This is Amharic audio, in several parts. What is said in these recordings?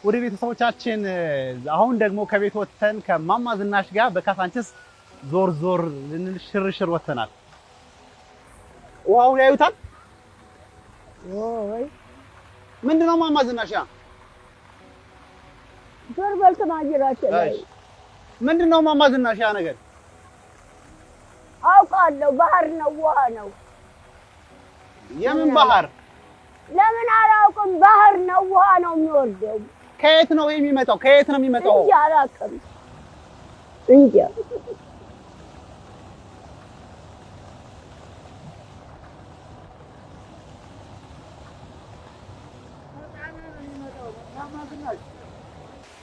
ወደ ቤተሰቦቻችን አሁን ደግሞ ከቤት ወጥተን ከማማ ዝናሽ ጋር በካሳንችስ ዞር ዞር ሽርሽር ወጥተናል። ዋው ያዩታል። ወይ ምንድነው ማማ ዝናሽ? ያ ዞር በልተ ማጅራችን ላይ ምንድነው ማማ ዝናሽ? ያ ነገር አውቃለሁ። ባህር ነው፣ ውሃ ነው። የምን ባህር? ለምን አላውቅም። ባህር ነው፣ ውሃ ነው የሚወርደው። ከየት ነው የሚመጣው? ከየት ነው የሚመጣው? እንጃ አላውቅም። እንጃ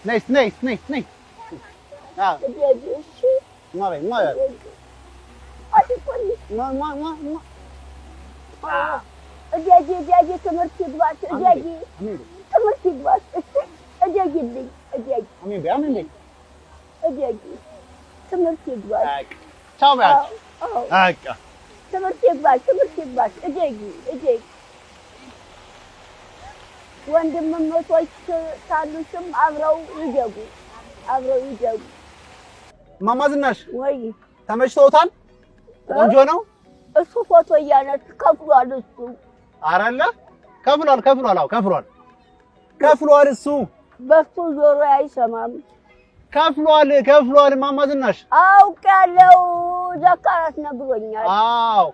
ነይ ነይ ነይ ነይ። አዎ እሺ ማይ ማይ አጥቆኝ እጄ ትምህርት ይግባት። እጄ ትምህርት ይግባት። እጄልኝ እጄ አሜን በአሜን እጄ ትምህርት ይግባት። ቻው ባክ አቃ ትምህርት ይግባት። እጄ ወንድምሞች ካሉሽም አብረው ይደጉ። ማማ ዝናሽ ወይ ተመችቶታል? ቆንጆ ነው። እሱ ፎቶ እያነሳ ከፍሏል። እሱ አረለ ከፍሏል። አዎ ከፍሏል። እሱ በሱ ዞሮ አይሰማም። ከፍሏል። ማማ ዝናሽ አውቃለሁ። ዘካራት ነግሮኛል። አዎ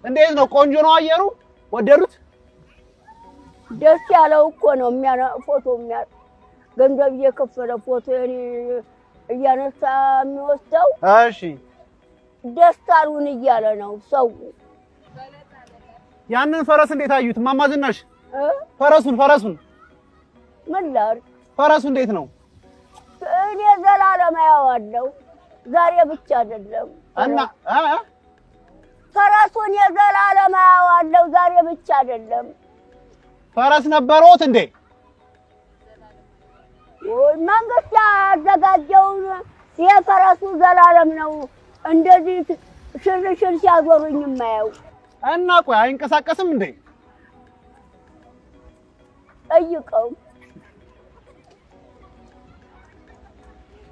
እንዴት ነው? ቆንጆ ነው። አየሩ ወደዱት? ደስ ያለው እኮ ነው ፎቶ ገንዘብ እየከፈለ ፎቶ እያነሳ የሚወስደው። እሺ ደስታውን እያለ ነው ሰው። ያንን ፈረስ እንዴት አዩት ማማ ዝናሽ? ፈረሱን ምን ላድርግ? ፈረሱ እንዴት ነው? እኔ ዘላለም አየዋለሁ። ዛሬ ብቻ አይደለም እና ፈረሱን የዘላለም አየዋለሁ። ዛሬ ብቻ አይደለም። ፈረስ ነበሮት እንዴ? ወይ መንግስት ያዘጋጀው የፈረሱ ዘላለም ነው። እንደዚህ ሽርሽር ሲያዞሩኝ የማየው እና ቆይ አይንቀሳቀስም እንዴ? ጠይቀው።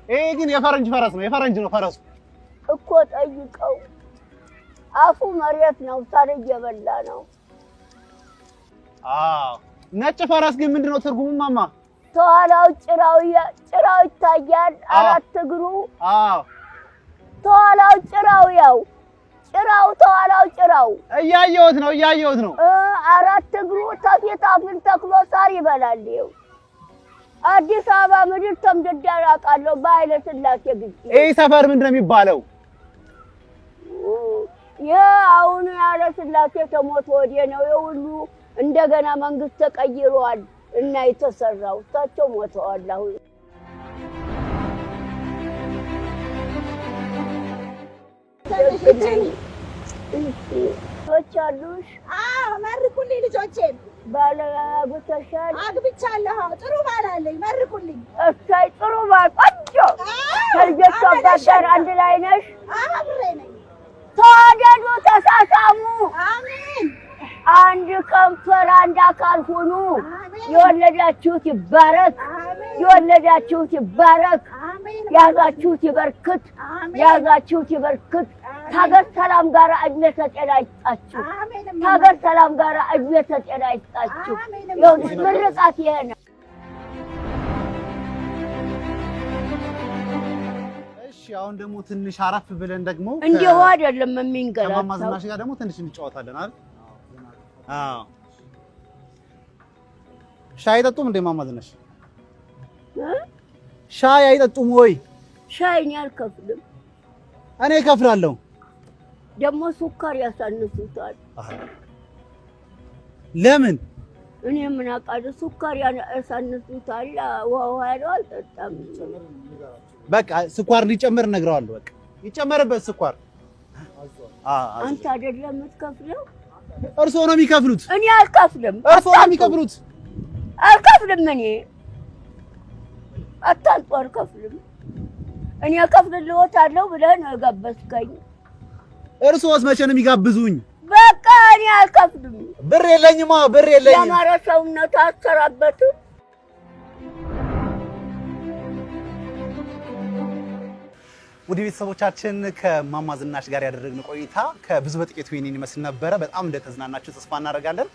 ይሄ ግን የፈረንጅ ፈረስ ነው። የፈረንጅ ነው ፈረሱ እኮ ጠይቀው። አፉ መሬት ነው። ሳር እየበላ ነው። አዎ ነጭ ፈረስ ግን ምንድነው ትርጉሙ ማማ? ተኋላው ጭራው ይታያል። አራት እግሩ። አዎ ተኋላው ጭራው እያየሁት ነው። አራት እግሩ ከፊት አፍን ተክሎ ሳር ይበላል። ይኸው አዲስ አበባ ምድር ተምድዳ አውቃለሁ በኃይለ ሥላሴ ጊዜ። ይሄ ሰፈር ምንድነው የሚባለው? አሁን ኃይለ ሥላሴ ከሞተ ወዲህ ነው የሁሉ እንደገና መንግስት ተቀይሯል እና የተሰራው። እሳቸው ሞተዋል አሁን። ልጆች አሉሽ? አዎ መርቁልኝ ልጆቼን። ባል አግብተሻል? አግብቻለሁ። ጥሩ ባል አለኝ። መርቁልኝ። እሰይ ጥሩ ባል ቆንጆ። ከልጆቿ ጋር አንድ ላይ ነሽ? አብሬ ነኝ። ተዋደዱ፣ ተሳሳሙ። አሜን። አንድ ከንፈር አንድ አካል ሁኑ። የወለዳችሁት ይባረክ። ያዛችሁት ይበርክት። ታገር ሰላም ጋር እድሜ ተጤና ይስጣችሁ። ይኸውልሽ ምርቃት ይሄ ነው። እሺ አሁን ደግሞ ትንሽ አረፍ ብለን ደግሞ እንዲሁ አይደለም የሚንገላታው። ከማማ ዝናሽ ጋር ደግሞ ትንሽ እንጫወታለን አይደል? አዎ ሻይ አይጠጡም እንዴ ማማ ዝናሽ? ሻይ አይጠጡም ወይ? ሻይ እኔ አልከፍልም። እኔ እከፍላለሁ። ደግሞ ሱካር ያሳንሱታል። ለምን? እኔ ምን አውቃለሁ። ሱካር ያሳንሱታል። ውሃ ያለው አልጠጣም። በቃ ስኳር እንዲጨምር እነግረዋለሁ። በቃ ይጨመርበት ስኳር። አንተ አይደለም የምትከፍለው? እርስዎ ነው የሚከፍሉት። እኔ አልከፍልም። እርስዎ ነው የሚከፍሉት። አልከፍልም። እኔ አታንጡ። አልከፍልም። እኔ እከፍልልዎታለሁ ብለህ ነው የጋበዝከኝ። እርስዎስ መቼ ነው የሚጋብዙኝ? በቃ እኔ አልከፍልም። ብር የለኝማ። ያማረ ሰውነት አትሰራበትም። ውድ ቤተሰቦቻችን ከማማ ዝናሽ ጋር ያደረግነው ቆይታ ከብዙ በጥቂቱ ይህንን ይመስል ነበረ። በጣም እንደተዝናናችሁ ተስፋ እናደርጋለን።